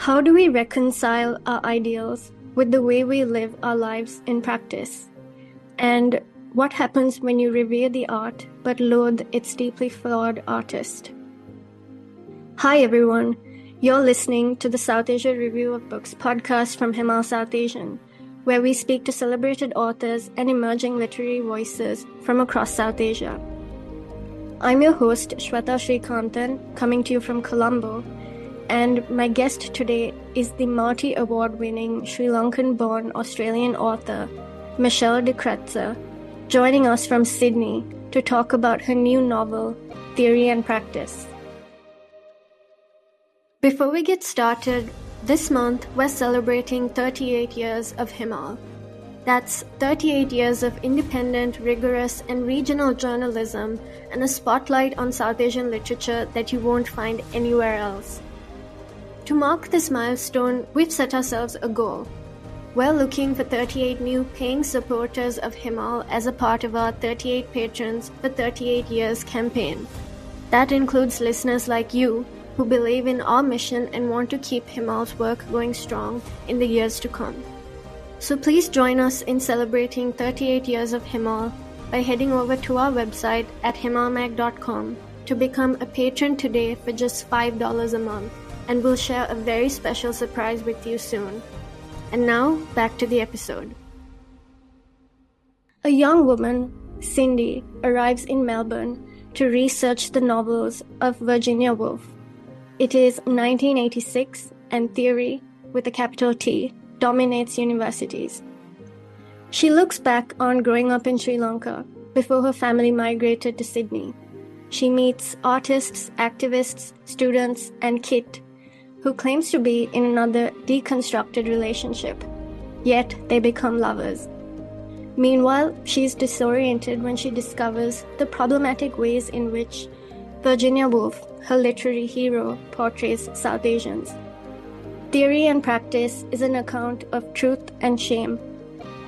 How do we reconcile our ideals with the way we live our lives in practice? And what happens when you revere the art but loathe its deeply flawed artist? Hi everyone, you're listening to the Southasia Review of Books podcast from Himal, Southasian, where we speak to celebrated authors and emerging literary voices from across South Asia. I'm your host, Shwetha Srikanthan, coming to you from Colombo, and my guest today is the Marty Award-winning Sri Lankan-born Australian author, Michelle de Kretser, joining us from Sydney to talk about her new novel, Theory and Practice. Before we get started, this month we're celebrating 38 years of Himal. That's 38 years of independent, rigorous, and regional journalism and a spotlight on South Asian literature that you won't find anywhere else. To mark this milestone, we've set ourselves a goal. We're looking for 38 new paying supporters of Himal as a part of our 38 Patrons for 38 Years campaign. That includes listeners like you, who believe in our mission and want to keep Himal's work going strong in the years to come. So please join us in celebrating 38 years of Himal by heading over to our website at himalmag.com to become a patron today for just $5 a month, and we'll share a very special surprise with you soon. And now, back to the episode. A young woman, Cindy, arrives in Melbourne to research the novels of Virginia Woolf. It is 1986, and theory, with a capital T, dominates universities. She looks back on growing up in Sri Lanka before her family migrated to Sydney. She meets artists, activists, students, and Kit, who claims to be in another deconstructed relationship, yet they become lovers. Meanwhile, she's disoriented when she discovers the problematic ways in which Virginia Woolf, her literary hero, portrays Southasians. Theory and Practice is an account of truth and shame,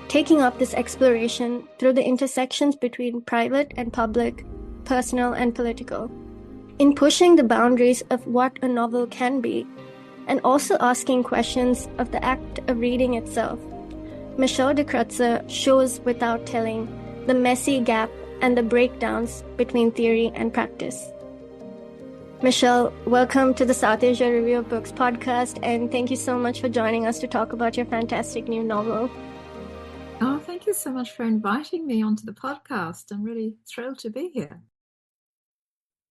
taking up this exploration through the intersections between private and public, personal and political, in pushing the boundaries of what a novel can be, and also asking questions of the act of reading itself. Michelle de Kretser shows without telling the messy gap and the breakdowns between theory and practice. Michelle, welcome to the Southasia Review of Books podcast, and thank you so much for joining us to talk about your fantastic new novel. Oh, thank you so much for inviting me onto the podcast. I'm really thrilled to be here.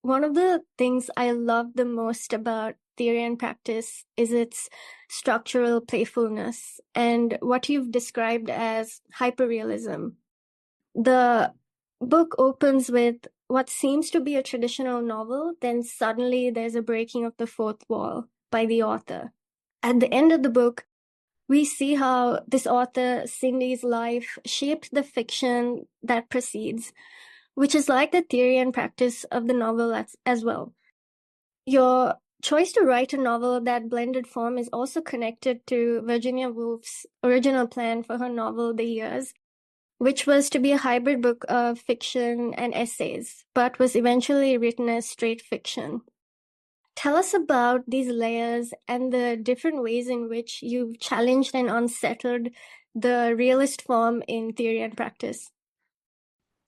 One of the things I love the most about Theory and Practice is its structural playfulness and what you've described as hyperrealism. The book opens with what seems to be a traditional novel, then suddenly there's a breaking of the fourth wall by the author. At the end of the book, we see how this author, Cindy's life, shaped the fiction that precedes, which is like the theory and practice of the novel as well. Your choice to write a novel of that blended form is also connected to Virginia Woolf's original plan for her novel, The Years, which was to be a hybrid book of fiction and essays, but was eventually written as straight fiction. Tell us about these layers and the different ways in which you've challenged and unsettled the realist form in Theory and Practice.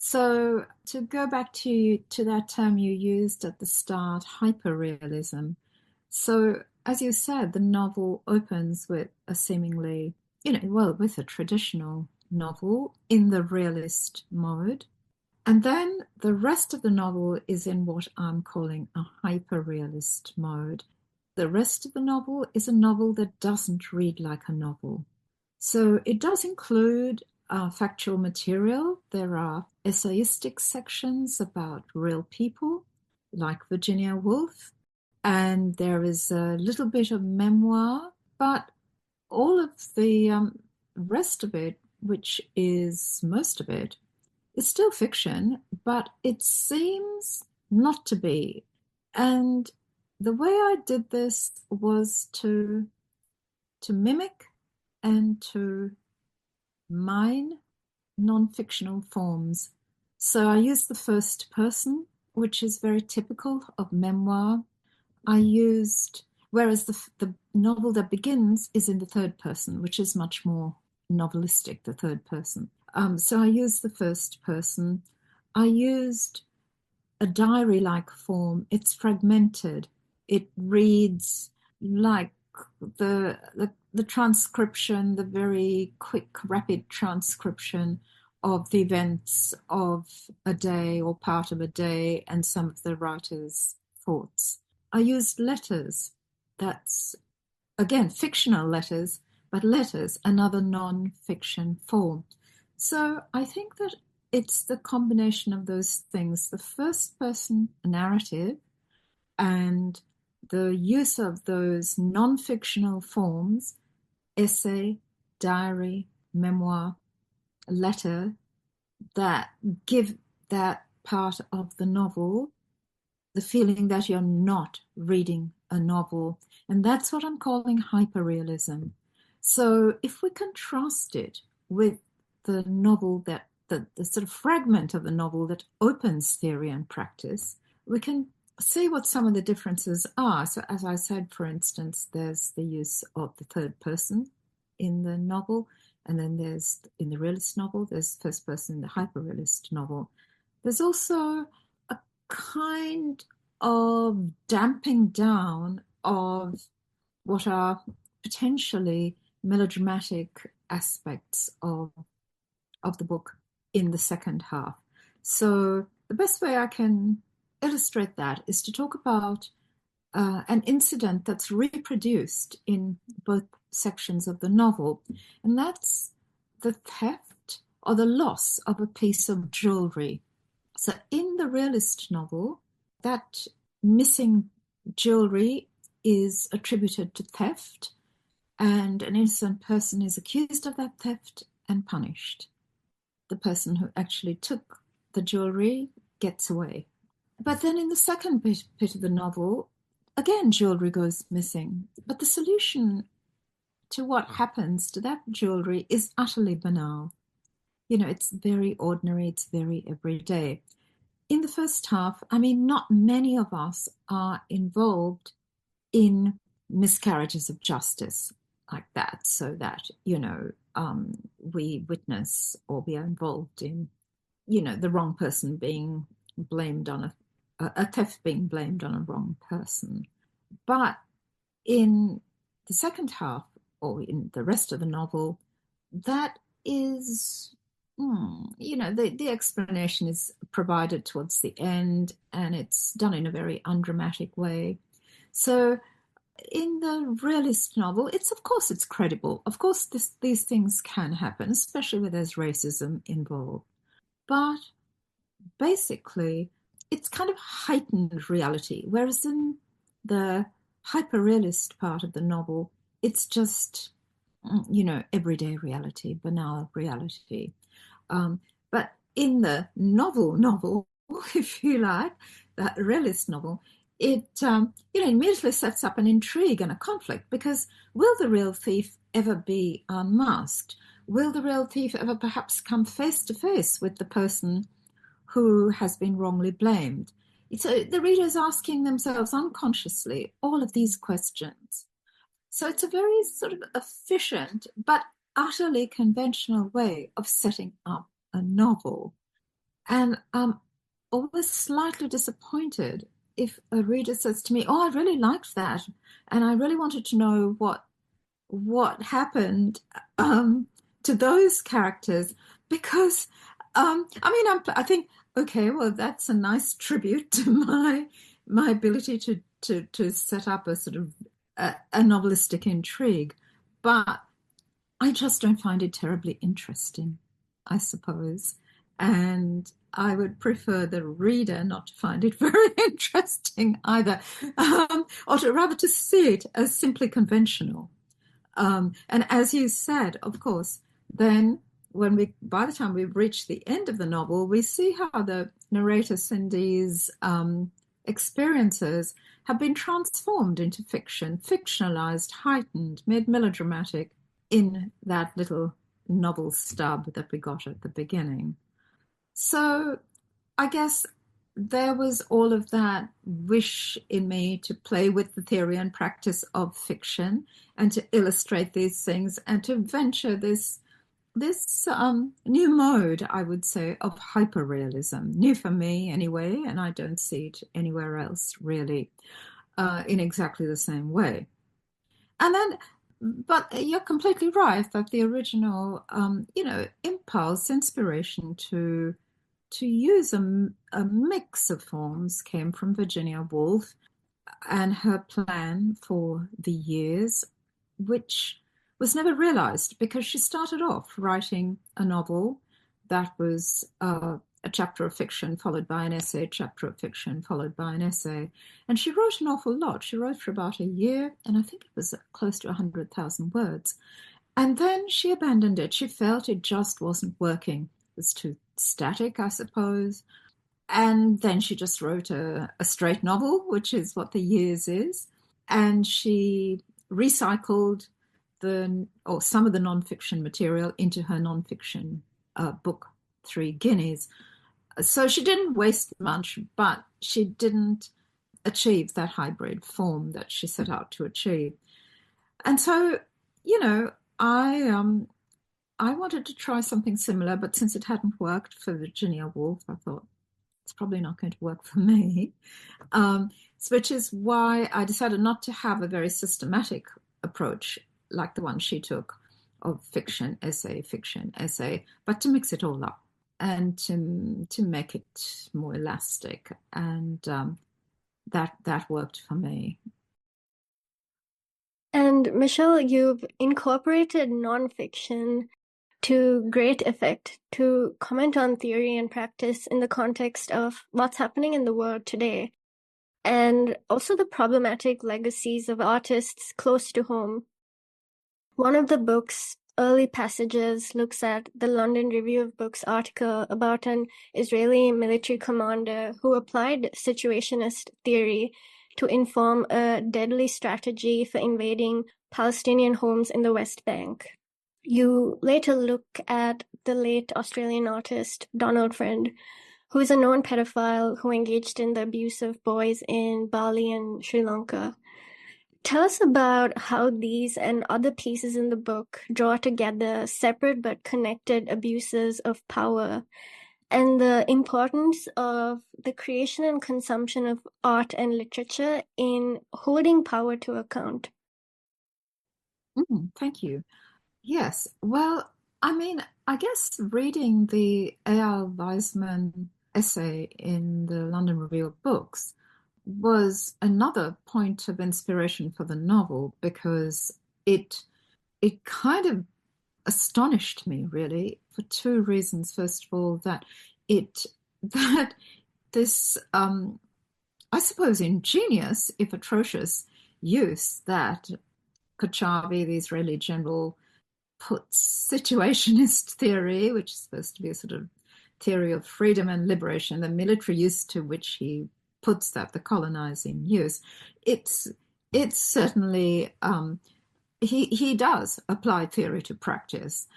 So to go back to that term you used at the start, hyperrealism. So as you said, the novel opens with a seemingly, with a traditional novel in the realist mode. And then the rest of the novel is in what I'm calling a hyperrealist mode. The rest of the novel is a novel that doesn't read like a novel. So it does include factual material. There are essayistic sections about real people, like Virginia Woolf, and there is a little bit of memoir, but all of the rest of it, which is most of it, is still fiction, but it seems not to be. And the way I did this was to mimic and to mine non-fictional forms. So I used the first person, which is very typical of memoir. I used, whereas the novel that begins is in the third person, which is much more novelistic, the third person. So I used the first person. I used a diary-like form. It's fragmented. It reads like the transcription, the very quick, rapid transcription of the events of a day or part of a day and some of the writer's thoughts. I used letters. That's, again, fictional letters, but letters, another non-fiction form. So I think that it's the combination of those things, the first-person narrative and the use of those non-fictional forms, essay, diary, memoir, letter, that give that part of the novel the feeling that you're not reading a novel. And that's what I'm calling hyperrealism. So if we contrast it with the novel that the sort of fragment of the novel that opens theory and practice, we can see what some of the differences are. So as I said, for instance, there's the use of the third person in the novel, and then there's, in the realist novel, there's first person in the hyperrealist novel. There's also a kind of damping down of what are potentially melodramatic aspects of the book in the second half. So the best way I can illustrate that is to talk about an incident that's reproduced in both sections of the novel, and that's the theft or the loss of a piece of jewelry. So in the realist novel, that missing jewelry is attributed to theft, and an innocent person is accused of that theft and punished. The person who actually took the jewelry gets away. But then in the second bit of the novel, again, jewelry goes missing. But the solution to what happens to that jewelry is utterly banal. It's very ordinary, it's very everyday. In the first half, not many of us are involved in miscarriages of justice like that, so that, we witness or we are involved in, the wrong person being blamed on a theft being blamed on a wrong person. But in the second half, or in the rest of the novel, that is, the explanation is provided towards the end, and it's done in a very undramatic way. So in the realist novel, it's credible. Of course, these things can happen, especially where there's racism involved. But basically, it's kind of heightened reality, whereas in the hyperrealist part of the novel, it's just, everyday reality, banal reality. But in the novel, if you like, that realist novel, it immediately sets up an intrigue and a conflict, because will the real thief ever be unmasked? Will the real thief ever perhaps come face to face with the person who has been wrongly blamed? So the reader is asking themselves unconsciously all of these questions. So it's a very sort of efficient but utterly conventional way of setting up a novel. And I'm always slightly disappointed if a reader says to me, "Oh, I really liked that, and I really wanted to know what happened to those characters," because I think, okay, well, that's a nice tribute to my ability to set up a sort of a novelistic intrigue, but I just don't find it terribly interesting, I suppose. And I would prefer the reader not to find it very interesting either, or rather to see it as simply conventional. And as you said, of course, then by the time we've reached the end of the novel, we see how the narrator Cindy's experiences have been transformed into fiction, fictionalized, heightened, made melodramatic in that little novel stub that we got at the beginning. So I guess there was all of that wish in me to play with the theory and practice of fiction and to illustrate these things and to venture this new mode, I would say, of hyperrealism. New for me anyway, and I don't see it anywhere else really in exactly the same way. And then, but you're completely right that the original, impulse, inspiration to use a mix of forms came from Virginia Woolf and her plan for the years, which was never realized because she started off writing a novel that was a chapter of fiction followed by an essay, chapter of fiction followed by an essay. And she wrote an awful lot. She wrote for about a year, and I think it was close to 100,000 words. And then she abandoned it. She felt it just wasn't working. It was too static, I suppose. And then she just wrote a straight novel, which is what the years is. And she recycled some of the nonfiction material into her nonfiction book, Three Guineas. So she didn't waste much, but she didn't achieve that hybrid form that she set out to achieve. And so, I wanted to try something similar, but since it hadn't worked for Virginia Woolf, I thought it's probably not going to work for me. Which is why I decided not to have a very systematic approach like the one she took of fiction, essay, but to mix it all up and to make it more elastic. And that worked for me. And Michelle, you've incorporated nonfiction to great effect to comment on theory and practice in the context of what's happening in the world today, and also the problematic legacies of artists close to home. One of the book's early passages looks at the London Review of Books article about an Israeli military commander who applied situationist theory to inform a deadly strategy for invading Palestinian homes in the West Bank. You later look at the late Australian artist Donald Friend, who is a known pedophile who engaged in the abuse of boys in Bali and Sri Lanka. Tell us about how these and other pieces in the book draw together separate but connected abuses of power and the importance of the creation and consumption of art and literature in holding power to account. Thank you. Yes. Well, I mean, I guess reading the A.R. Weizmann essay in the London Review of Books was another point of inspiration for the novel because it kind of astonished me really for two reasons. First of all, that this I suppose ingenious, if atrocious, use that Kochavi, the Israeli general, puts situationist theory, which is supposed to be a sort of theory of freedom and liberation, the military use to which he puts that, the colonizing use. It's certainly he does apply theory to practice.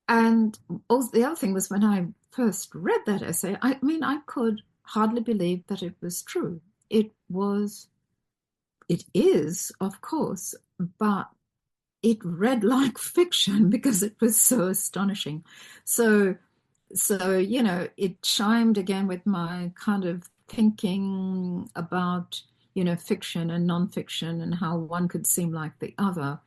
And also, the other thing was when I first read that essay, I mean, I could hardly believe that it was true. It is, of course, but it read like fiction because it was so astonishing. So it chimed again with my kind of thinking about, fiction and nonfiction and how one could seem like the other,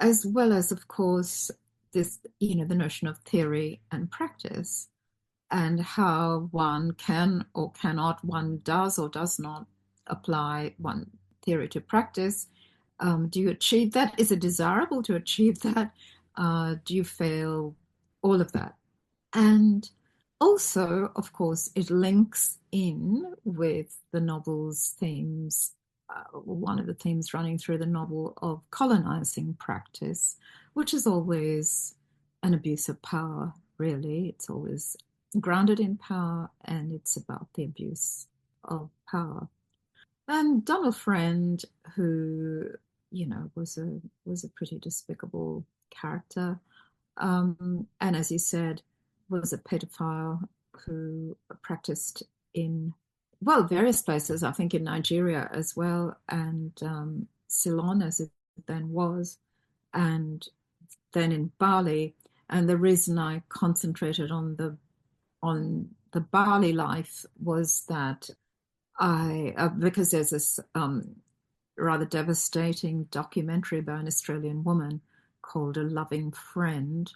as well as, of course, this, the notion of theory and practice and how one can or cannot, one does or does not apply one theory to practice. Do you achieve that? Is it desirable to achieve that? Do you fail? All of that. And also, of course, it links in with the novel's themes. One of the themes running through the novel of colonizing practice, which is always an abuse of power, really. It's always grounded in power, and it's about the abuse of power. And Donald Friend, who was a pretty despicable character, and as you said, was a pedophile who practiced in, well, various places, I think in Nigeria as well, and Ceylon as it then was, and then in Bali. And the reason I concentrated on the Bali life was that because there's this rather devastating documentary by an Australian woman called A Loving Friend,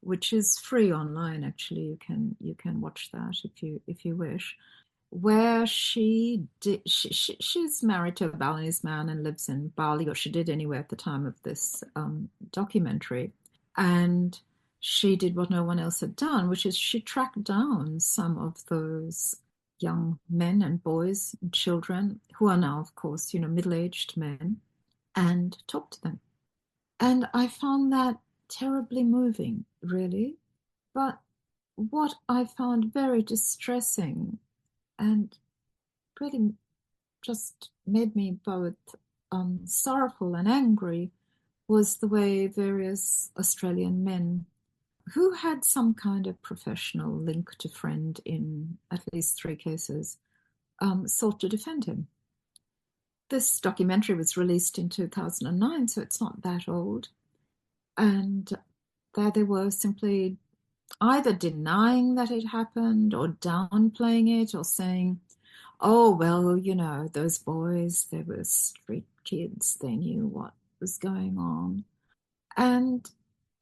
which is free online. Actually, you can watch that if you wish. Where she's married to a Balinese man and lives in Bali, or she did anyway at the time of this documentary, and she did what no one else had done, which is she tracked down some of those young men and boys and children who are now, of course, middle-aged men, and talked to them. And I found that terribly moving, really. But what I found very distressing and really just made me both sorrowful and angry was the way various Australian men who had some kind of professional link to Friend in at least 3 cases sought to defend him. This documentary was released in 2009, so it's not that old. And there they were simply either denying that it happened or downplaying it or saying, oh, well, those boys, they were street kids. They knew what was going on. And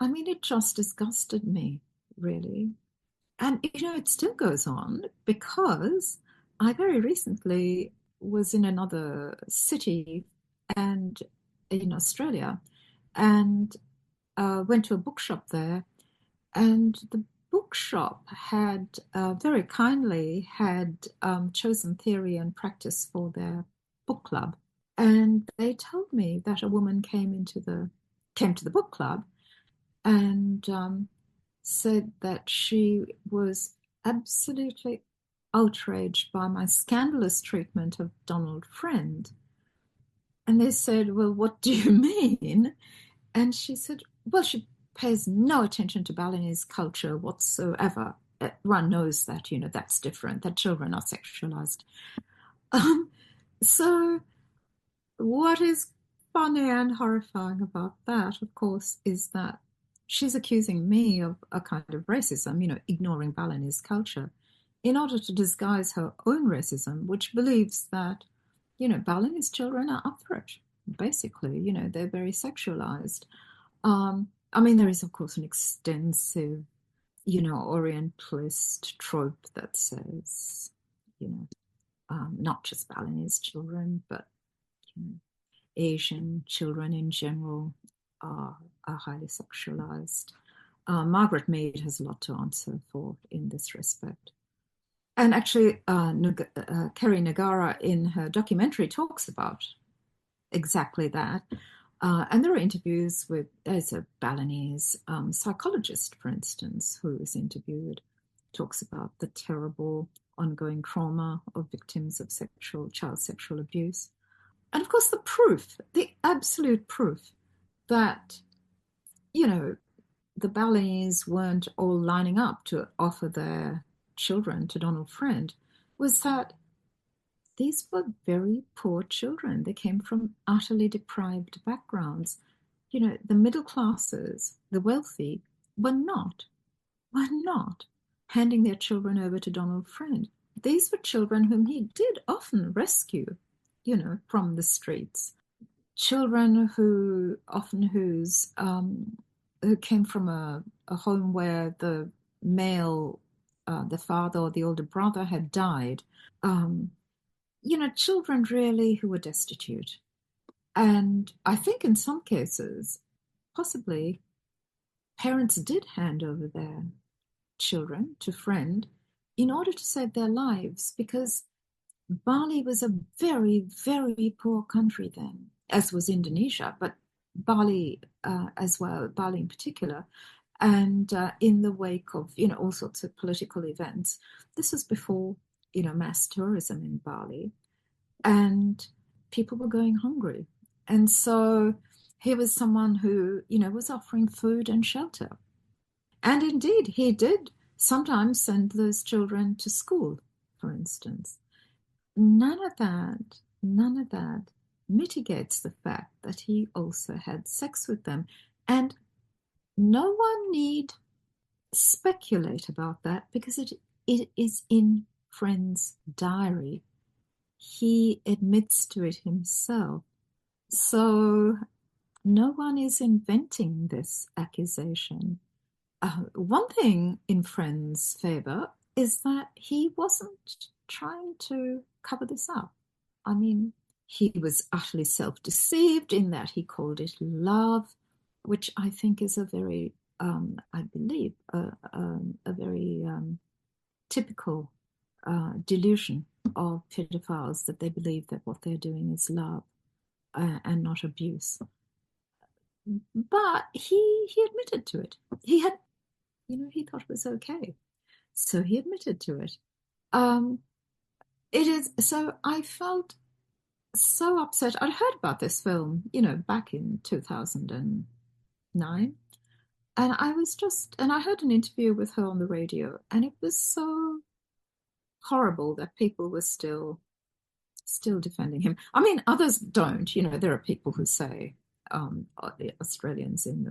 I mean, it just disgusted me, really. And, it still goes on because I very recently was in another city and in Australia and went to a bookshop there. And the bookshop had very kindly had chosen theory and practice for their book club. And they told me that a woman came to the book club and said that she was absolutely outraged by my scandalous treatment of Donald Friend. And they said, well, what do you mean? And she said, well, she pays no attention to Balinese culture whatsoever. Everyone knows that, that's different, that children are sexualized. So what is funny and horrifying about that, of course, is that she's accusing me of a kind of racism, ignoring Balinese culture in order to disguise her own racism, which believes that, Balinese children are up for it, basically. They're very sexualized. I mean, there is, of course, an extensive, Orientalist trope that says, not just Balinese children, but Asian children in general are highly sexualized. Margaret Mead has a lot to answer for in this respect. And actually, Kerry Nagara in her documentary talks about exactly that. And there are interviews there's a Balinese psychologist, for instance, who is interviewed, talks about the terrible ongoing trauma of victims of child sexual abuse. And of course, the absolute proof that, the Balinese weren't all lining up to offer their children to Donald Friend was that these were very poor children. They came from utterly deprived backgrounds. The middle classes, the wealthy, were not handing their children over to Donald Friend. These were children whom he did often rescue, from the streets. Children who came from a home where the male, the father or the older brother had died. Children really who were destitute. And I think in some cases, possibly, parents did hand over their children to Friend in order to save their lives, because Bali was a very, very poor country then, as was Indonesia, but Bali as well, Bali in particular. And in the wake of, all sorts of political events, this was before, mass tourism in Bali, and people were going hungry. And so he was someone who, was offering food and shelter. And indeed, he did sometimes send those children to school. for instance. None of that mitigates the fact that he also had sex with them. And no one need speculate about that because it is in Friend's diary. He admits to it himself. So no one is inventing this accusation. One thing in Friend's favor is that he wasn't trying to cover this up. I mean, he was utterly self-deceived in that he called it love, which I think is a very, I believe, a very typical delusion of pedophiles, that they believe that what they're doing is love and not abuse. But he admitted to it. He had, he thought it was okay, so he admitted to it. It is so. I felt so upset. I'd heard about this film, back in 2009, and I heard an interview with her on the radio, and it was so horrible that people were still defending him. I mean, others don't. There are people who say, Australians in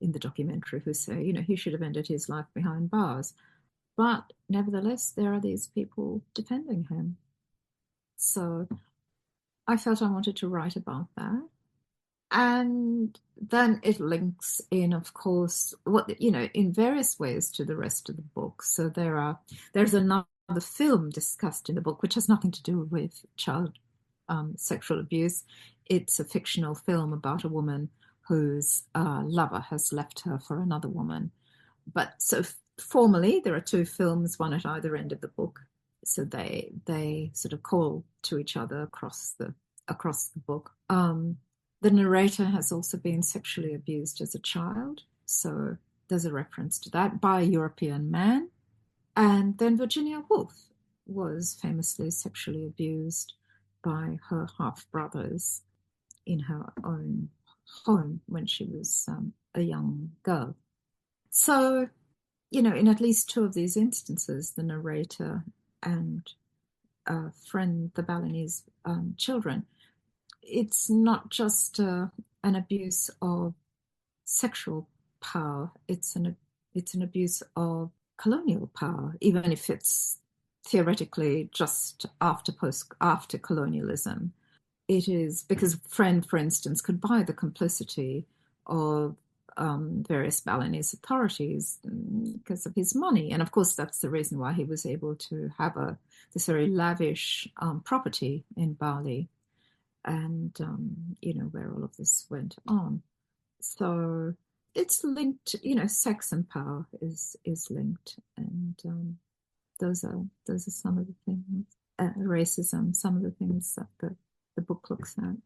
the documentary, who say, he should have ended his life behind bars. But nevertheless, there are these people defending him. So I felt I wanted to write about that. And then it links in, of course, in various ways to the rest of the book. So there's another film discussed in the book, which has nothing to do with child sexual abuse. It's a fictional film about a woman whose lover has left her for another woman. But so formally, there are two films, one at either end of the book. So they sort of call to each other across the book. The narrator has also been sexually abused as a child, so there's a reference to that by a European man. And then Virginia Woolf was famously sexually abused by her half-brothers in her own home when she was a young girl. So, in at least two of these instances, the narrator and Friend, the Balinese children, it's not just an abuse of sexual power, it's an abuse of colonial power, even if it's theoretically just after colonialism. It is because Friend, for instance, could buy the complicity of various Balinese authorities because of his money. And of course, that's the reason why he was able to have this very lavish property in Bali, and where all of this went on. So it's linked, sex and power is linked, and those are some of the things. Racism, some of the things that the book looks at.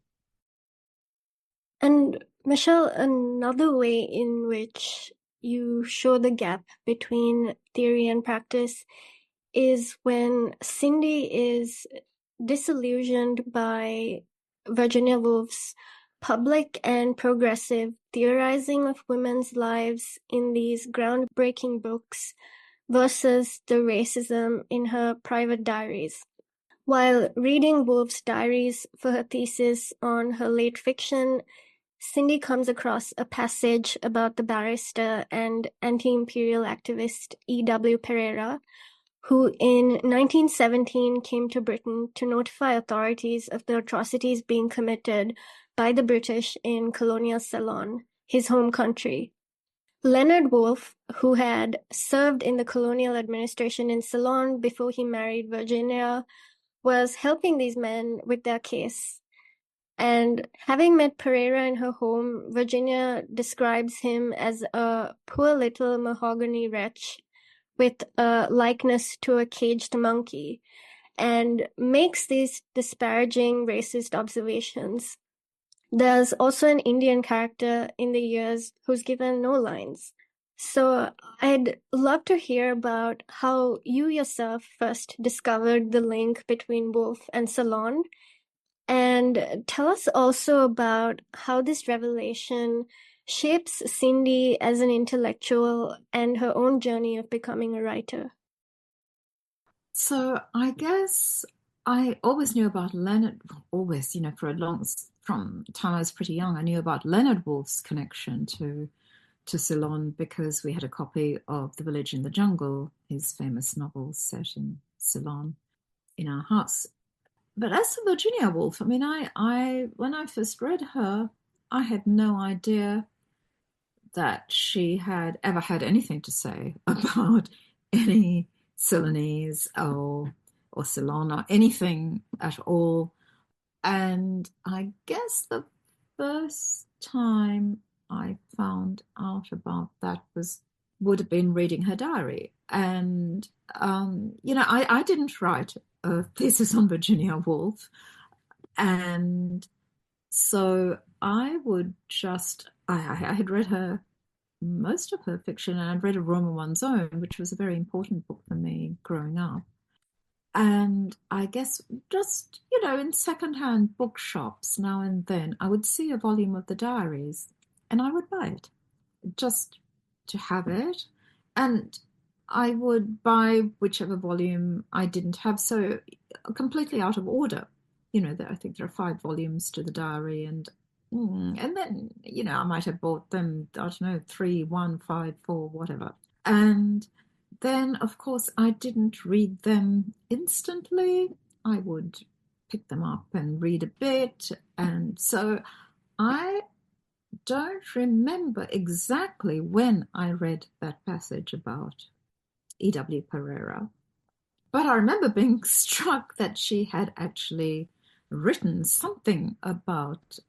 And Michelle, another way in which you show the gap between theory and practice is when Cindy is disillusioned by Virginia Woolf's public and progressive theorizing of women's lives in these groundbreaking books versus the racism in her private diaries. While reading Woolf's diaries for her thesis on her late fiction, Cindy comes across a passage about the barrister and anti-imperial activist E.W. Pereira, who in 1917 came to Britain to notify authorities of the atrocities being committed by the British in colonial Ceylon, his home country. Leonard Woolf, who had served in the colonial administration in Ceylon before he married Virginia, was helping these men with their case. And having met Pereira in her home, Virginia describes him as a poor little mahogany wretch with a likeness to a caged monkey, and makes these disparaging racist observations. There's also an Indian character in the years who's given no lines. So I'd love to hear about how you yourself first discovered the link between Woolf and Ceylon, and tell us also about how this revelation shapes Cindy as an intellectual and her own journey of becoming a writer. So I guess I always knew about Leonard, always, for from the time I was pretty young, I knew about Leonard Woolf's connection to Ceylon because we had a copy of The Village in the Jungle, his famous novel set in Ceylon, in our house. But as for Virginia Woolf, I mean, I when I first read her, I had no idea that she had ever had anything to say about any Ceylonese or Ceylon or anything at all. And I guess the first time I found out about that would have been reading her diary. And I didn't write a thesis on Virginia Woolf, and so I had read her most of her fiction, and I'd read A Room of One's Own, which was a very important book for me growing up. And I guess just, in secondhand bookshops now and then, I would see a volume of the diaries and I would buy it just to have it. And I would buy whichever volume I didn't have, so completely out of order. I think there are 5 volumes to the diary, and then, I might have bought them, I don't know, 3, 1, 5, 4, whatever. And then, of course, I didn't read them instantly. I would pick them up and read a bit. And so I don't remember exactly when I read that passage about E.W. Pereira, but I remember being struck that she had actually written something about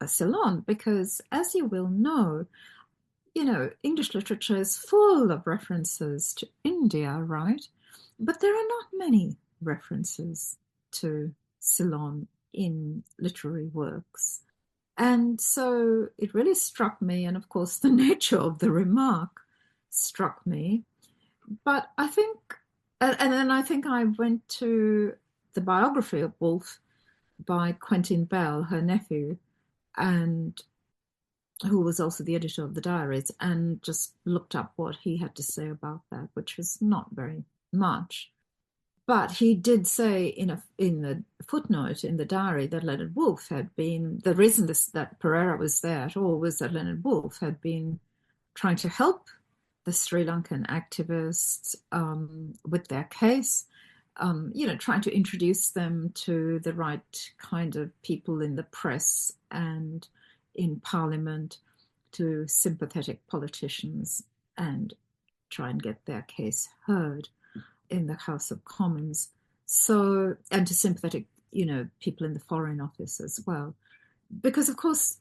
Ceylon, because, as you will know, English literature is full of references to India, right? But there are not many references to Ceylon in literary works. And so it really struck me, and of course the nature of the remark struck me. But I think, and then I think I went to the biography of Woolf by Quentin Bell, her nephew, and who was also the editor of the diaries, and just looked up what he had to say about that, which was not very much. But he did say in the footnote in the diary that Leonard Woolf had been, the reason that Pereira was there at all was that Leonard Woolf had been trying to help the Sri Lankan activists with their case, trying to introduce them to the right kind of people in the press and in Parliament, to sympathetic politicians, and try and get their case heard in the House of Commons. So, and to sympathetic, people in the Foreign Office as well. Because, of course,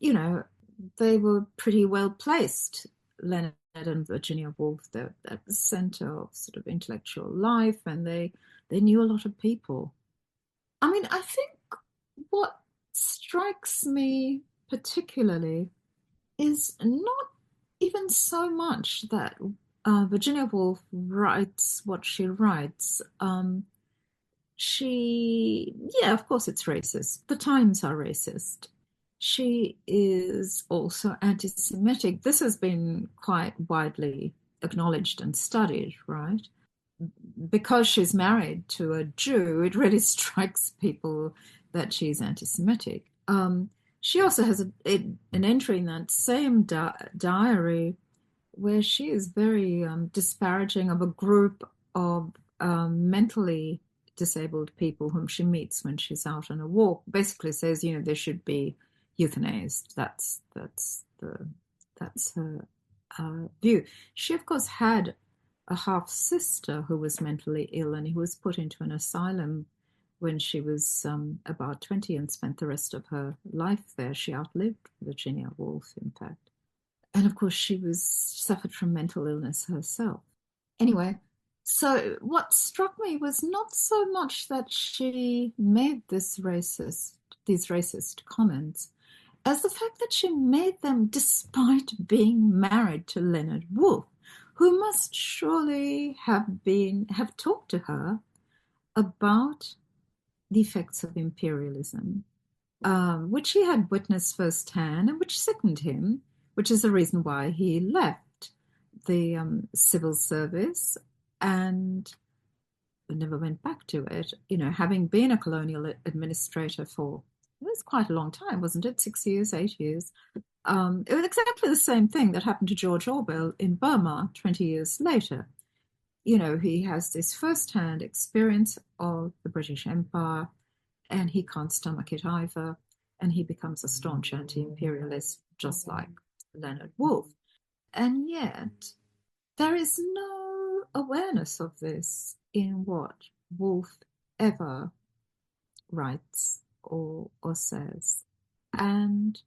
they were pretty well placed, Leonard and Virginia Woolf. They're at the center of sort of intellectual life, and they knew a lot of people. I mean, I think what strikes me particularly is not even so much that Virginia Woolf writes what she writes. Of course, it's racist. The times are racist. She is also anti-Semitic. This has been quite widely acknowledged and studied, right? Because she's married to a Jew, it really strikes people that she's anti-Semitic. She also has an entry in that same diary where she is very disparaging of a group of mentally disabled people whom she meets when she's out on a walk. Basically says, they should be euthanized. That's her view. She, of course, had a half sister who was mentally ill, and who was put into an asylum when she was about 20 and spent the rest of her life there. She outlived Virginia Woolf, in fact. And of course, she suffered from mental illness herself. Anyway, so what struck me was not so much that she made these racist comments, as the fact that she made them despite being married to Leonard Woolf, who must surely have talked to her about the effects of imperialism, which he had witnessed firsthand and which sickened him, which is the reason why he left the civil service and never went back to it. Having been a colonial administrator for, it was quite a long time, wasn't it? 6 years, 8 years. It was exactly the same thing that happened to George Orwell in Burma 20 years later. He has this first-hand experience of the British Empire, and he can't stomach it either, and he becomes a staunch anti-imperialist, just like Leonard Woolf. And yet, there is no awareness of this in what Woolf ever writes or says. And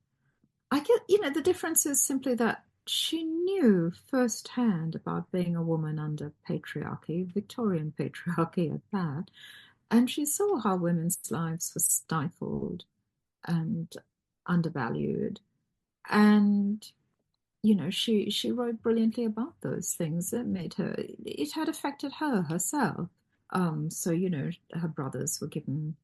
I get, the difference is simply that she knew firsthand about being a woman under patriarchy, Victorian patriarchy at that, and she saw how women's lives were stifled and undervalued. And she wrote brilliantly about those things that it had affected her herself. So, her brothers were given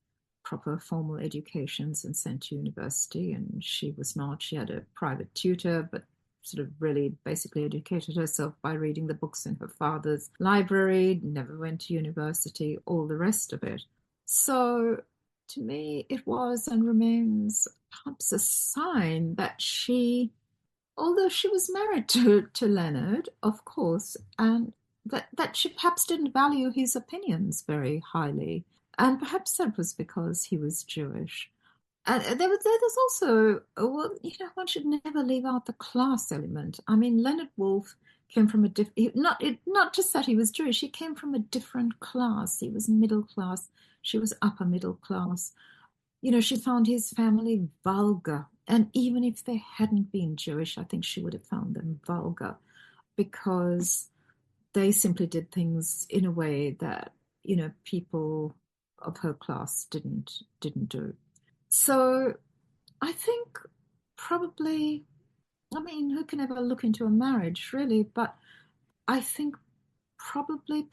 proper formal educations and sent to university, and she was not. She had a private tutor, but sort of really basically educated herself by reading the books in her father's library, never went to university, all the rest of it. So to me, it was and remains perhaps a sign that although she was married to Leonard, of course, and that she perhaps didn't value his opinions very highly. And perhaps that was because he was Jewish. And there's also, well, one should never leave out the class element. I mean, Leonard Woolf came from not just that he was Jewish, he came from a different class. He was middle class. She was upper middle class. She found his family vulgar. And even if they hadn't been Jewish, I think she would have found them vulgar because they simply did things in a way that, people of her class didn't do. So I think probably, I mean, who can ever look into a marriage, really? But I think probably,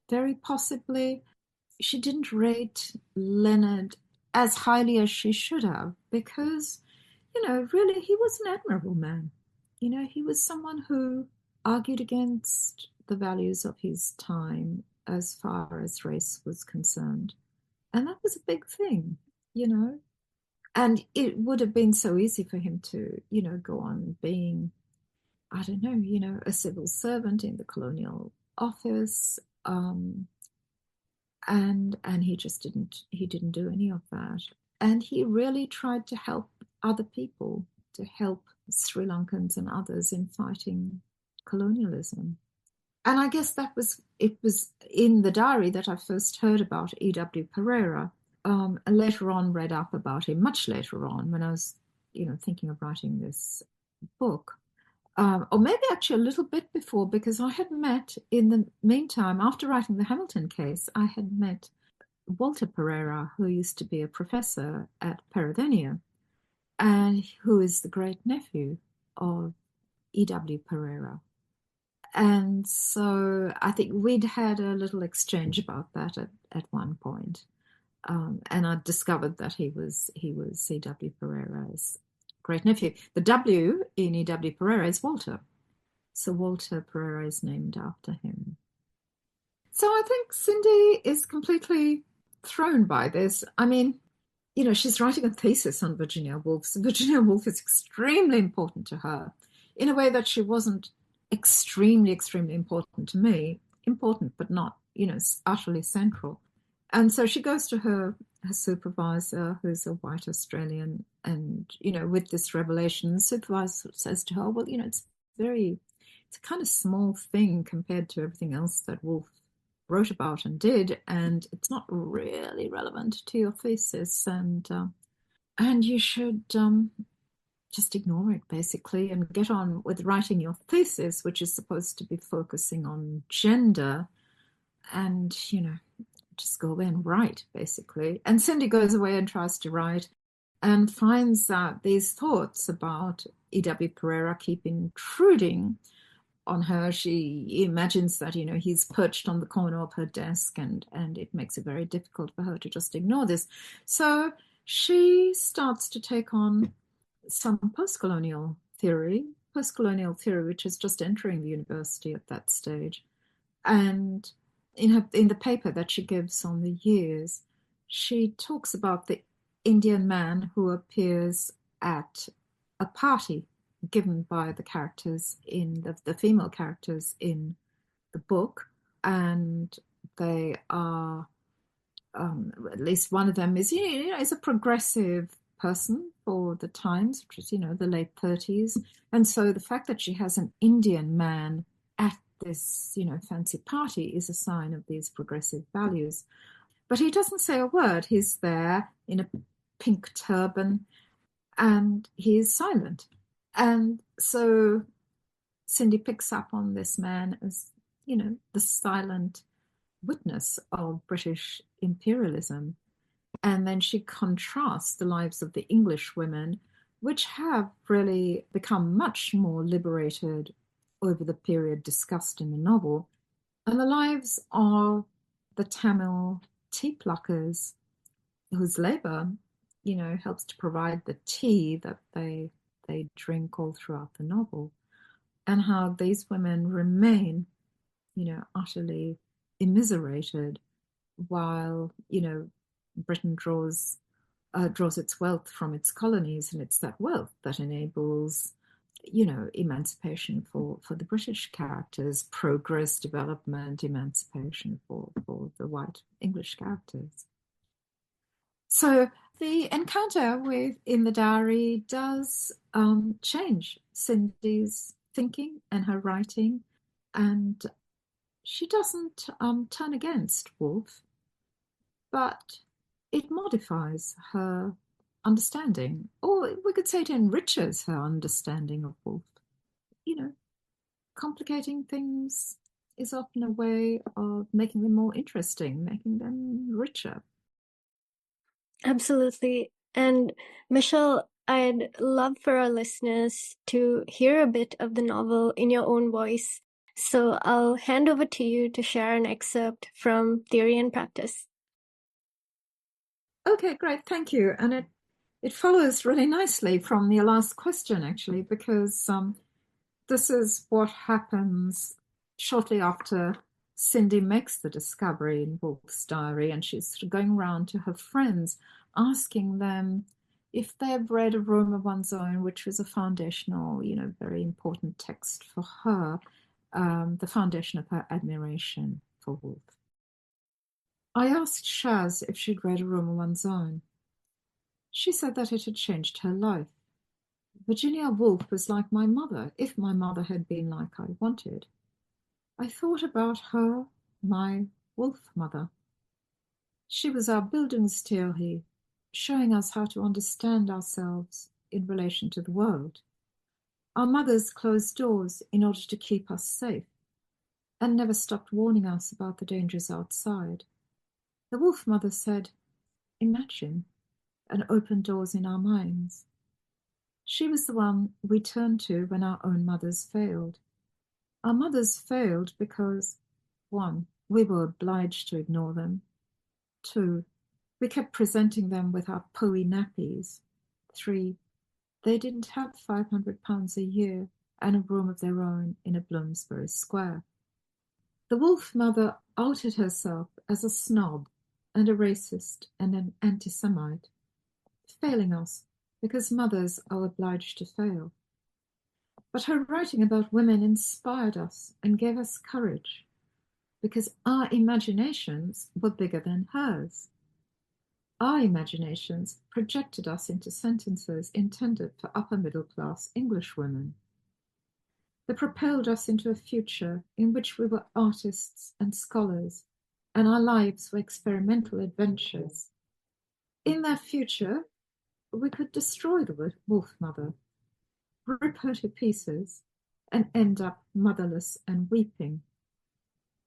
very possibly, she didn't rate Leonard as highly as she should have because, really, he was an admirable man. He was someone who argued against the values of his time as far as race was concerned. And that was a big thing, And it would have been so easy for him to, go on being, I don't know, a civil servant in the colonial office. And he just didn't do any of that. And he really tried to help other people, to help Sri Lankans and others in fighting colonialism. And I guess it was in the diary that I first heard about E.W. Pereira. Later on read up about him, much later on, when I was, thinking of writing this book. Or maybe actually a little bit before, because I had met, in the meantime, after writing the Hamilton case, I had met Walter Pereira, who used to be a professor at Peradeniya, and who is the great nephew of E.W. Pereira. And so I think we'd had a little exchange about that at one point. And I discovered that he was E.W. Pereira's great nephew. The W in E.W. Pereira is Walter. So Walter Pereira is named after him. So I think Cindy is completely thrown by this. I mean, she's writing a thesis on Virginia Woolf. So Virginia Woolf is extremely important to her in a way that she wasn't extremely, extremely important to me. Important, but not, utterly central. And so she goes to her supervisor, who's a white Australian, and, with this revelation, the supervisor says to her, well, it's a kind of small thing compared to everything else that Woolf wrote about and did, and it's not really relevant to your thesis, and you should just ignore it, basically, and get on with writing your thesis, which is supposed to be focusing on gender, and, just go away and write, basically. And Cindy goes away and tries to write and finds that these thoughts about E.W. Pereira keep intruding on her. She imagines that, he's perched on the corner of her desk, and it makes it very difficult for her to just ignore this. So she starts to take on some post-colonial theory, which is just entering the university at that stage. And in the paper that she gives on the years, she talks about the Indian man who appears at a party given by the characters in the female characters in the book, and they are at least one of them is is a progressive person for the times, which is the late 30s, and so the fact that she has an Indian man at this fancy party is a sign of these progressive values. But he doesn't say a word. He's there in a pink turban and he is silent. And so Cindy picks up on this man as the silent witness of British imperialism. And then she contrasts the lives of the English women, which have really become much more liberated over the period discussed in the novel, and the lives of the Tamil tea pluckers, whose labor, helps to provide the tea that they drink all throughout the novel, and how these women remain, utterly immiserated while, Britain draws its wealth from its colonies, and it's that wealth that enables, emancipation for the British characters, progress, development, emancipation for the white English characters. So the encounter in the diary does change Cindy's thinking and her writing, and she doesn't turn against Woolf, but it modifies her understanding, or we could say it enriches her understanding of Woolf. Complicating things is often a way of making them more interesting, making them richer. Absolutely. And Michelle, I'd love for our listeners to hear a bit of the novel in your own voice. So I'll hand over to you to share an excerpt from Theory and Practice. Okay, great. Thank you. And it follows really nicely from your last question, actually, because this is what happens shortly after Cindy makes the discovery in Woolf's diary, and she's sort of going around to her friends, asking them if they've read A Room of One's Own, which was a foundational, very important text for her, the foundation of her admiration for Woolf. I asked Shaz if she'd read A Room of One's Own. She said that it had changed her life. Virginia Woolf was like my mother, if my mother had been like I wanted. I thought about her, my wolf mother. She was our Bildungsteorie, showing us how to understand ourselves in relation to the world. Our mothers closed doors in order to keep us safe, and never stopped warning us about the dangers outside. The wolf mother said, "Imagine," and opened doors in our minds. She was the one we turned to when our own mothers failed. Our mothers failed because, 1, we were obliged to ignore them. 2, we kept presenting them with our Poey nappies. 3, they didn't have £500 a year and a room of their own in a Bloomsbury Square. The wolf mother outed herself as a snob and a racist and an anti-Semite, failing us because mothers are obliged to fail. But her writing about women inspired us and gave us courage, because our imaginations were bigger than hers. Our imaginations projected us into sentences intended for upper-middle-class English women. They propelled us into a future in which we were artists and scholars, and our lives were experimental adventures. In that future, we could destroy the wolf mother, rip her to pieces, and end up motherless and weeping.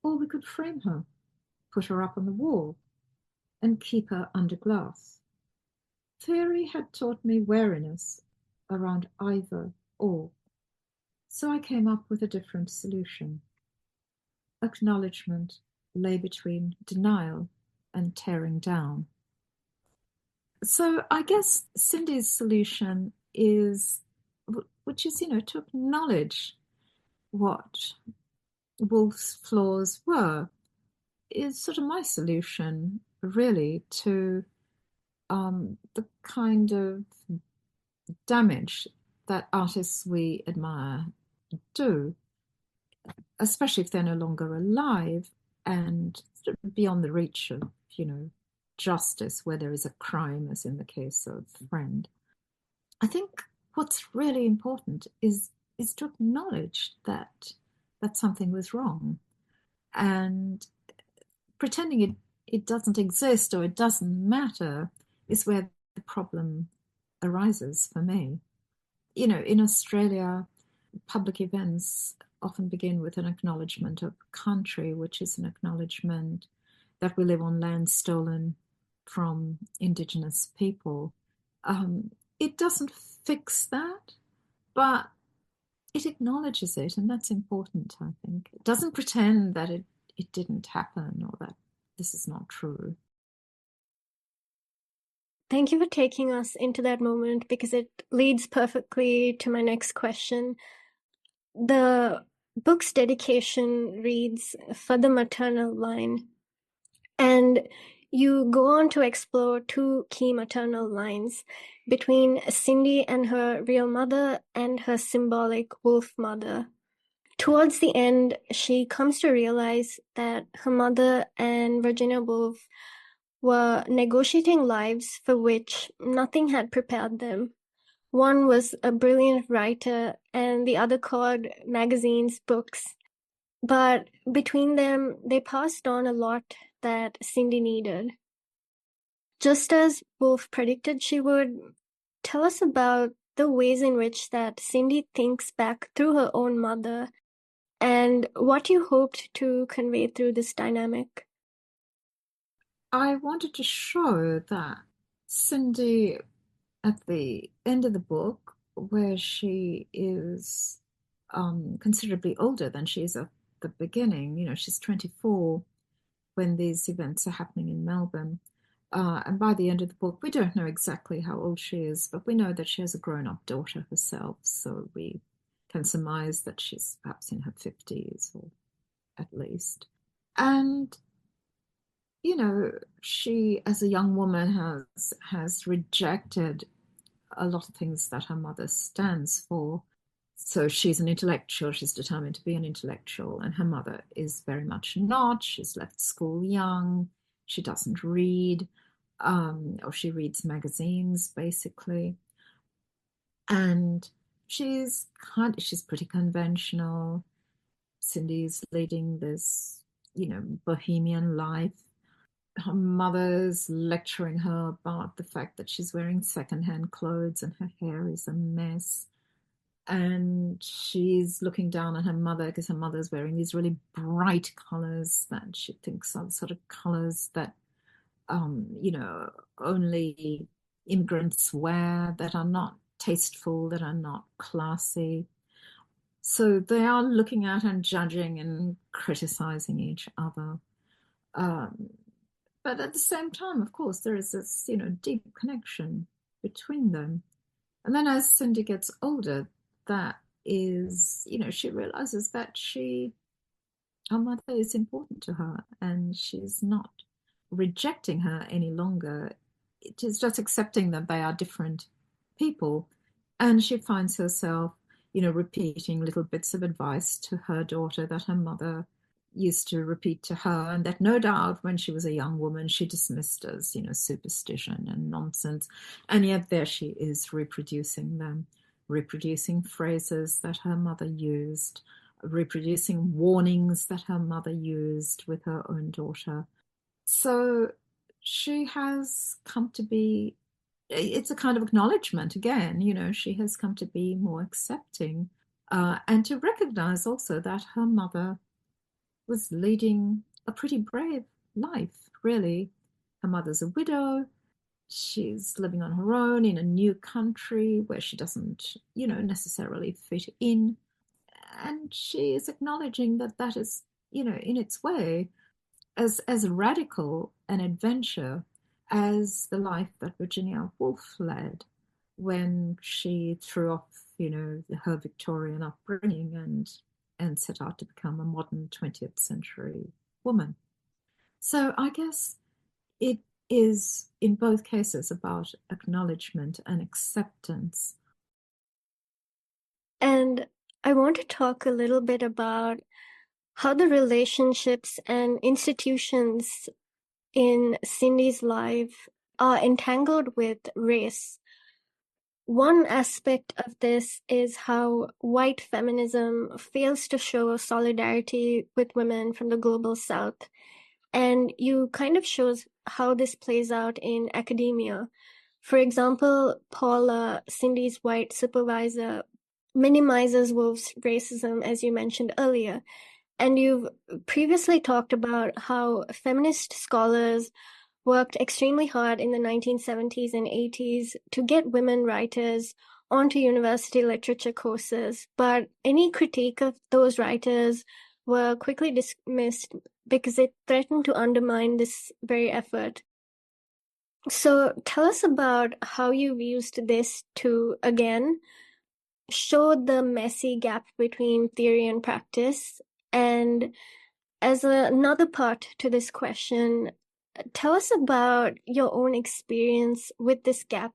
Or we could frame her, put her up on the wall, and keep her under glass. Theory had taught me wariness around either or, so I came up with a different solution. Acknowledgement lay between denial and tearing down. So I guess Cindy's solution is, which is, to acknowledge what Woolf's flaws were, is sort of my solution, really, to the kind of damage that artists we admire do, especially if they're no longer alive and beyond the reach of, justice where there is a crime, as in the case of Friend. I think what's really important is to acknowledge that something was wrong, and pretending it doesn't exist or it doesn't matter is where the problem arises for me. In Australia, public events often begin with an acknowledgement of country, which is an acknowledgement that we live on land stolen from Indigenous people. It doesn't fix that, but it acknowledges it, and that's important, I think. It doesn't pretend that it didn't happen or that this is not true. Thank you for taking us into that moment, because it leads perfectly to my next question. The book's dedication reads, "For the maternal line," and you go on to explore two key maternal lines between Cindy and her real mother and her symbolic wolf mother. Towards the end, she comes to realize that her mother and Virginia Woolf were negotiating lives for which nothing had prepared them. One was a brilliant writer, and the other called magazines, books. But between them, they passed on a lot that Cindy needed. Just as Woolf predicted she would, tell us about the ways in which that Cindy thinks back through her own mother and what you hoped to convey through this dynamic. I wanted to show that Cindy, at the end of the book, where she is considerably older than she is at the beginning, she's 24 when these events are happening in Melbourne. And by the end of the book, we don't know exactly how old she is, but we know that she has a grown-up daughter herself, so we can surmise that she's perhaps in her 50s, or at least. And she, as a young woman, has rejected a lot of things that her mother stands for. So she's an intellectual, she's determined to be an intellectual, and her mother is very much not. She's left school young, she doesn't read, or she reads magazines, basically. And she's pretty conventional. Cindy's leading this, bohemian life. Her mother's lecturing her about the fact that she's wearing secondhand clothes and her hair is a mess. And she's looking down on her mother because her mother's wearing these really bright colors that she thinks are sort of colors that, only immigrants wear, that are not tasteful, that are not classy. So they are looking at and judging and criticizing each other. But at the same time, of course, there is this, deep connection between them. And then as Cindy gets older, that is, she realizes that her mother is important to her, and she's not rejecting her any longer. It is just accepting that they are different people. And she finds herself, repeating little bits of advice to her daughter that her mother used to repeat to her, and that no doubt when she was a young woman she dismissed as, superstition and nonsense. And yet there she is reproducing them, reproducing phrases that her mother used, reproducing warnings that her mother used with her own daughter. So she has come to be, it's a kind of acknowledgement again, she has come to be more accepting, and to recognize also that her mother was leading a pretty brave life, really. Her mother's a widow. She's living on her own in a new country where she doesn't, necessarily fit in. And she is acknowledging that is, in its way, as radical an adventure as the life that Virginia Woolf led when she threw off, her Victorian upbringing and set out to become a modern 20th century woman. So I guess it is in both cases about acknowledgement and acceptance. And I want to talk a little bit about how the relationships and institutions in Cindy's life are entangled with race. One aspect of this is how white feminism fails to show solidarity with women from the global south. And you kind of shows how this plays out in academia. For example, Paula, Cindy's white supervisor, minimizes Wolf's racism, as you mentioned earlier. And you've previously talked about how feminist scholars worked extremely hard in the 1970s and 80s to get women writers onto university literature courses, but any critique of those writers were quickly dismissed because it threatened to undermine this very effort. So tell us about how you've used this to, again, show the messy gap between theory and practice. And as another part to this question, tell us about your own experience with this gap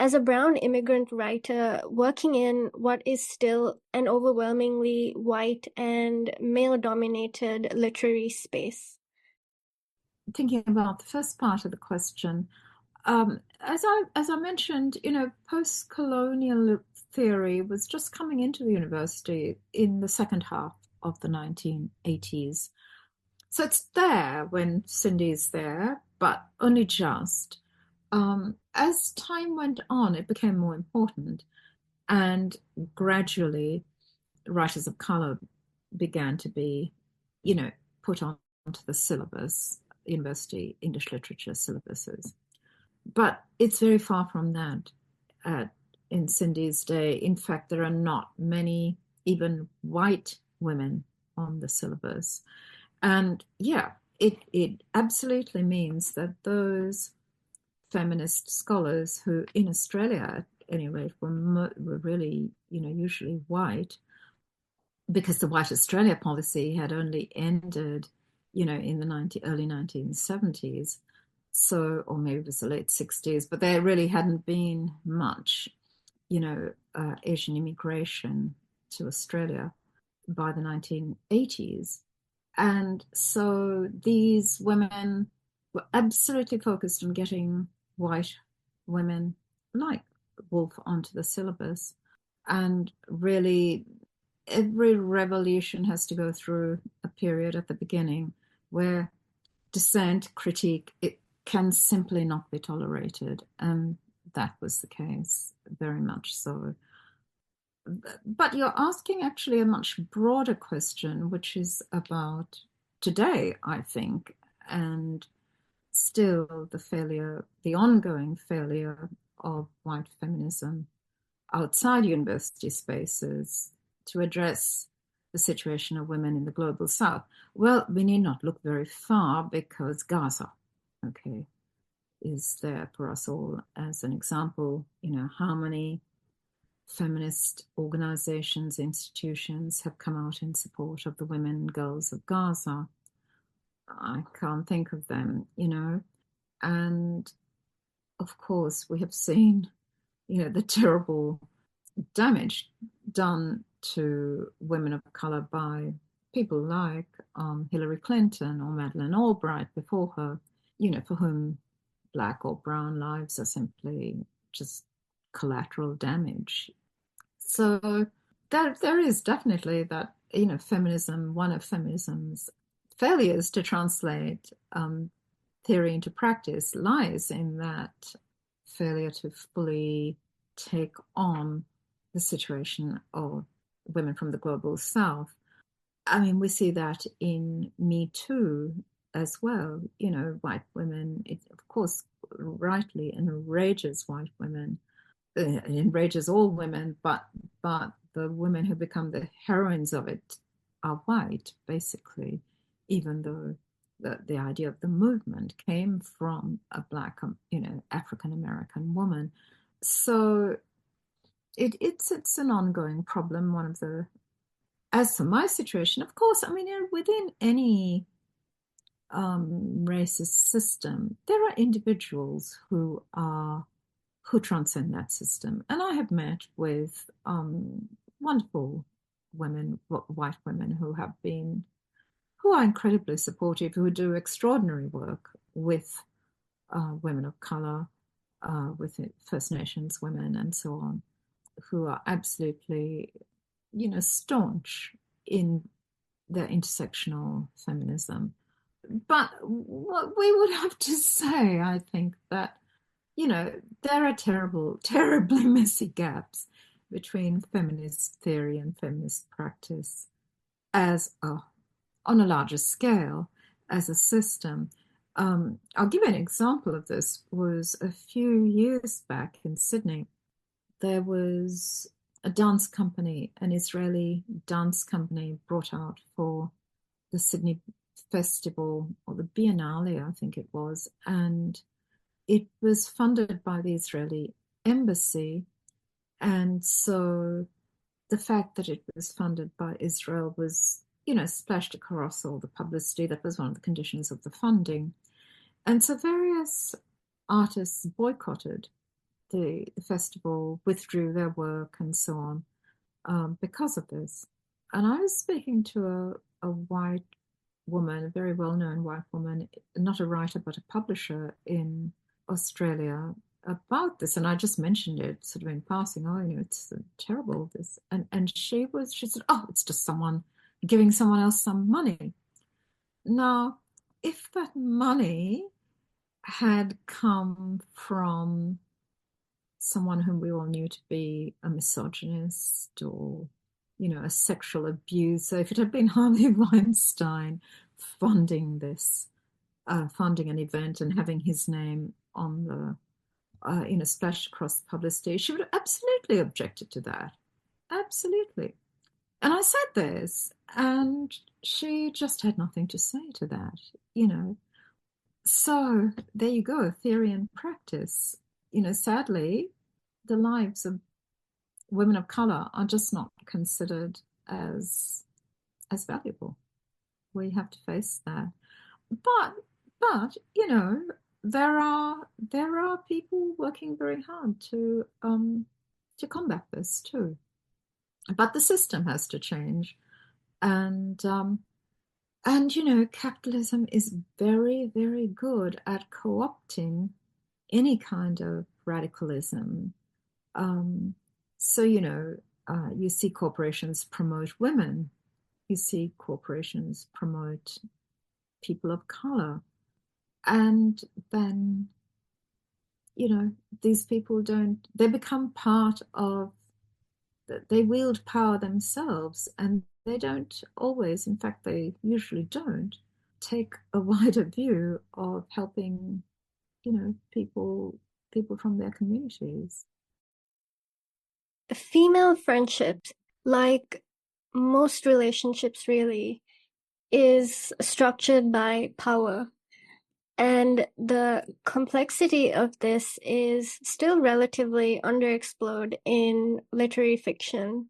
as a brown immigrant writer working in what is still an overwhelmingly white and male-dominated literary space. Thinking about the first part of the question, as I mentioned, post-colonial theory was just coming into the university in the second half of the 1980s. So it's there when Cindy's there, but only just. As time went on, it became more important, and gradually, writers of color began to be, you know, put onto the syllabus, university English literature syllabuses. But it's very far from that in Cindy's day. In fact, there are not many, even white women on the syllabus. And yeah, it absolutely means that those feminist scholars who, in Australia at any rate, were really, usually white, because the White Australia policy had only ended, in the early 1970s. So, or maybe it was the late 60s, but there really hadn't been much, Asian immigration to Australia by the 1980s. And so these women were absolutely focused on getting white women like Woolf onto the syllabus. And really, every revolution has to go through a period at the beginning where dissent, critique, it can simply not be tolerated. And that was the case, very much so. But you're asking actually a much broader question, which is about today, I think, and still the ongoing failure of white feminism outside university spaces to address the situation of women in the global south. Well, we need not look very far because Gaza, okay, is there for us all as an example. How many feminist organizations, institutions have come out in support of the women and girls of Gaza? I can't think of them, And of course, we have seen, the terrible damage done to women of color by people like Hillary Clinton or Madeleine Albright before her, for whom black or brown lives are simply just collateral damage. So there is definitely that, feminism, one of feminism's failures to translate theory into practice lies in that failure to fully take on the situation of women from the global south. I mean, we see that in Me Too as well. White women, it of course rightly enrages white women. It enrages all women, but the women who become the heroines of it are white, basically, even though the idea of the movement came from a black, African American woman. So it's an ongoing problem. One of the, as for my situation, of course, I mean, within any racist system, there are individuals who transcend that system. And I have met with wonderful women, white women who are incredibly supportive, who do extraordinary work with women of color, with First Nations women and so on, who are absolutely, staunch in their intersectional feminism. But what we would have to say, I think, that, there are terribly messy gaps between feminist theory and feminist practice on a larger scale as a system. I'll give you an example of this. Was a few years back in Sydney, there was a dance company, an Israeli dance company brought out for the Sydney Festival, or the Biennale, I think it was, and it was funded by the Israeli embassy. And so the fact that it was funded by Israel was, splashed across all the publicity. That was one of the conditions of the funding. And so various artists boycotted the festival, withdrew their work and so on, because of this. And I was speaking to a white woman, a very well-known white woman, not a writer but a publisher in Australia, about this, and I just mentioned it sort of in passing. Oh, it's terrible, this, and she said, oh, it's just someone giving someone else some money. Now, if that money had come from someone whom we all knew to be a misogynist or, a sexual abuser, if it had been Harvey Weinstein funding this, funding an event and having his name on the splashed across the publicity, she would have absolutely objected to that. Absolutely. And I said this, and she just had nothing to say to that, So there you go, theory and practice. Sadly, the lives of women of color are just not considered as valuable. We have to face that. But there are people working very hard to combat this too. But the system has to change, and capitalism is very, very good at co-opting any kind of radicalism. So you see corporations promote women, you see corporations promote people of color. And then, these people they become part of, they wield power themselves, and they don't always, in fact, they usually don't take a wider view of helping, people from their communities. Female friendships, like most relationships really, is structured by power. And the complexity of this is still relatively underexplored in literary fiction.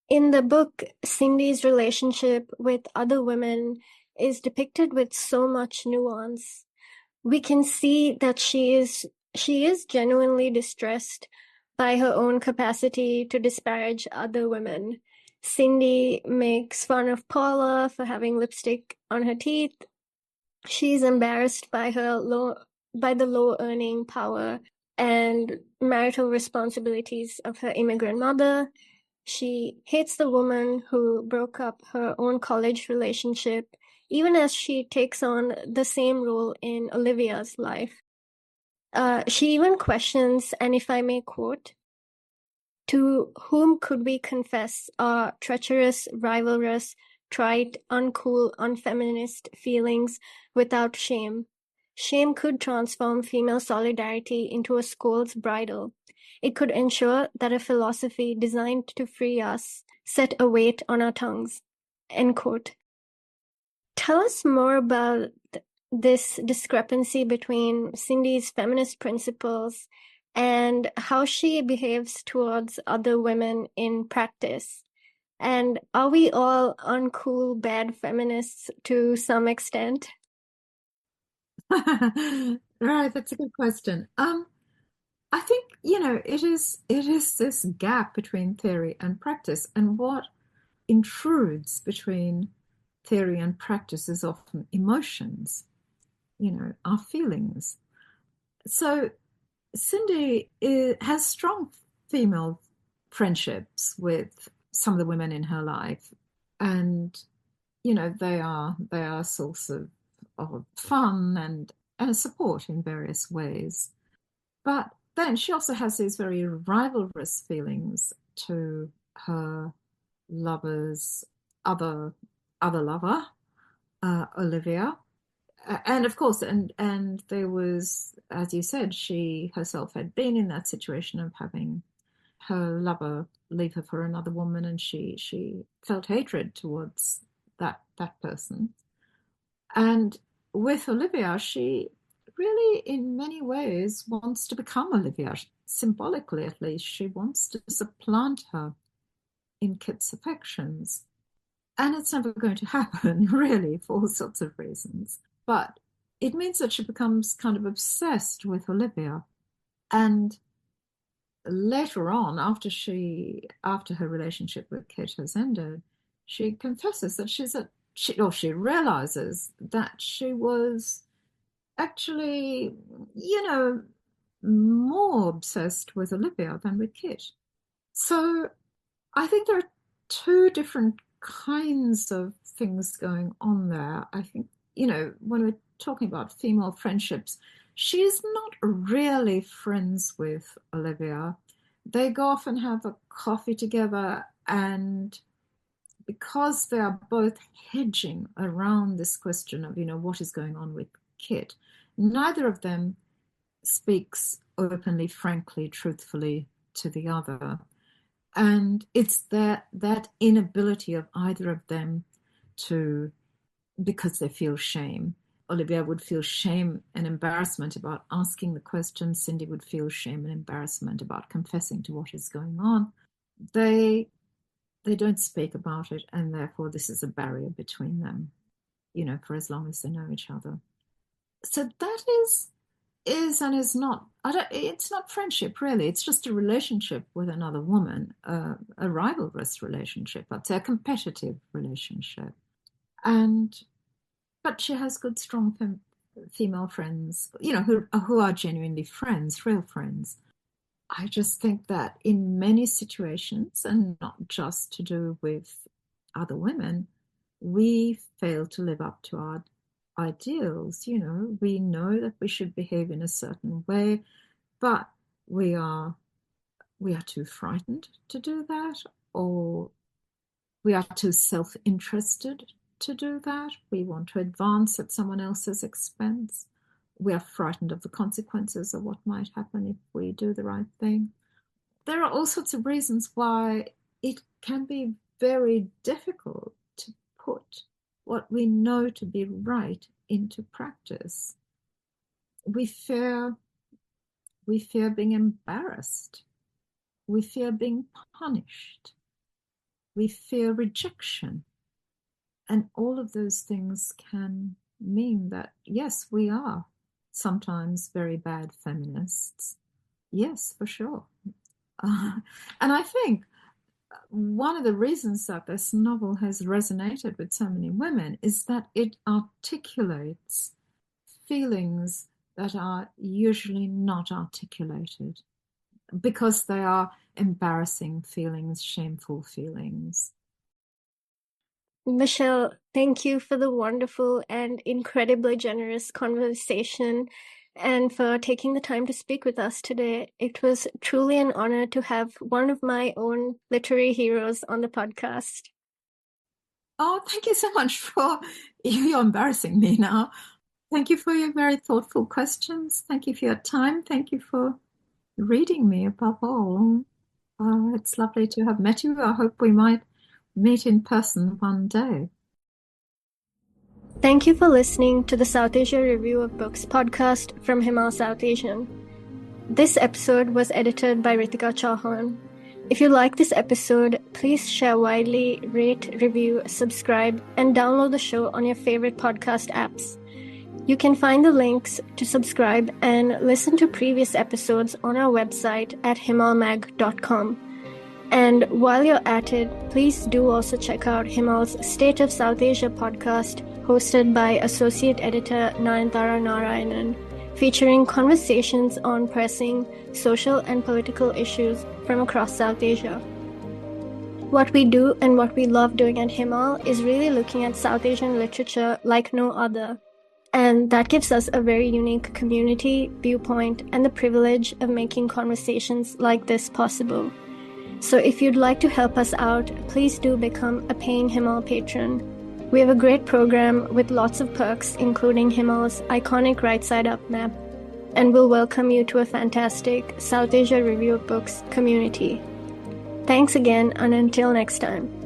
In the book, Cindy's relationship with other women is depicted with so much nuance. We can see that she is genuinely distressed by her own capacity to disparage other women. Cindy makes fun of Paula for having lipstick on her teeth. She's embarrassed by the low earning power and marital responsibilities of her immigrant mother. She hates the woman who broke up her own college relationship, even as she takes on the same role in Olivia's life. She even questions, and if I may quote, "To whom could we confess our treacherous, rivalrous, trite, uncool, unfeminist feelings without shame? Shame could transform female solidarity into a scold's bridle. It could ensure that a philosophy designed to free us set a weight on our tongues." End quote. Tell us more about this discrepancy between Cindy's feminist principles and how she behaves towards other women in practice. And are we all uncool, bad feminists to some extent? Right, that's a good question. I think, it is this gap between theory and practice, and what intrudes between theory and practice is often emotions, our feelings. So has strong female friendships with some of the women in her life, and they are a source of fun and support in various ways. But then she also has these very rivalrous feelings to her lover's other other lover, Olivia. And of course, and there was, as you said, she herself had been in that situation of having her lover leave her for another woman, and she felt hatred towards that person. And with Olivia, she really, in many ways, wants to become Olivia, symbolically at least. She wants to supplant her in Kit's affections. And it's never going to happen, really, for all sorts of reasons. But it means that she becomes kind of obsessed with Olivia. And later on, after her relationship with Kit has ended, she confesses that she realizes that she was actually, more obsessed with Olivia than with Kit. So I think there are two different kinds of things going on there. I think, when we're talking about female friendships, she's not really friends with Olivia. They go off and have a coffee together, and because they are both hedging around this question of, what is going on with Kit, neither of them speaks openly, frankly, truthfully to the other. And it's that inability of either of them to, because they feel shame. Olivia would feel shame and embarrassment about asking the question. Cindy would feel shame and embarrassment about confessing to what is going on. They don't speak about it, and therefore this is a barrier between them, for as long as they know each other. So that is and is not, it's not friendship really, it's just a relationship with another woman, a rivalrous relationship, I'd say a competitive relationship. But she has good strong female friends, who are genuinely friends, real friends. I just think that in many situations, and not just to do with other women, we fail to live up to our ideals. We know that we should behave in a certain way, but we are too frightened to do that, or we are too self-interested to do that. We want to advance at someone else's expense. We are frightened of the consequences of what might happen if we do the right thing. There are all sorts of reasons why it can be very difficult to put what we know to be right into practice. We fear being embarrassed. We fear being punished. We fear rejection. And all of those things can mean that, yes, we are sometimes very bad feminists. Yes, for sure. And I think one of the reasons that this novel has resonated with so many women is that it articulates feelings that are usually not articulated, because they are embarrassing feelings, shameful feelings. Michelle, thank you for the wonderful and incredibly generous conversation and for taking the time to speak with us today. It was truly an honor to have one of my own literary heroes on the podcast. Oh, thank you so much you're embarrassing me now. Thank you for your very thoughtful questions. Thank you for your time. Thank you for reading me above all. It's lovely to have met you. I hope we might meet in person one day. Thank you for listening to the Southasia Review of Books podcast from Himal, Southasian. This episode was edited by Ritika Chauhan. If you like this episode, please share widely, rate, review, subscribe, and download the show on your favorite podcast apps. You can find the links to subscribe and listen to previous episodes on our website at himalmag.com. And while you're at it, please do also check out Himal's State of South Asia podcast, hosted by Associate Editor Nayanthara Narayanan, featuring conversations on pressing social and political issues from across South Asia. What we do and what we love doing at Himal is really looking at South Asian literature like no other. And that gives us a very unique community, viewpoint, and the privilege of making conversations like this possible. So if you'd like to help us out, please do become a paying Himal patron. We have a great program with lots of perks, including Himal's iconic right side up map, and we'll welcome you to a fantastic Southasia Review of Books community. Thanks again, and until next time.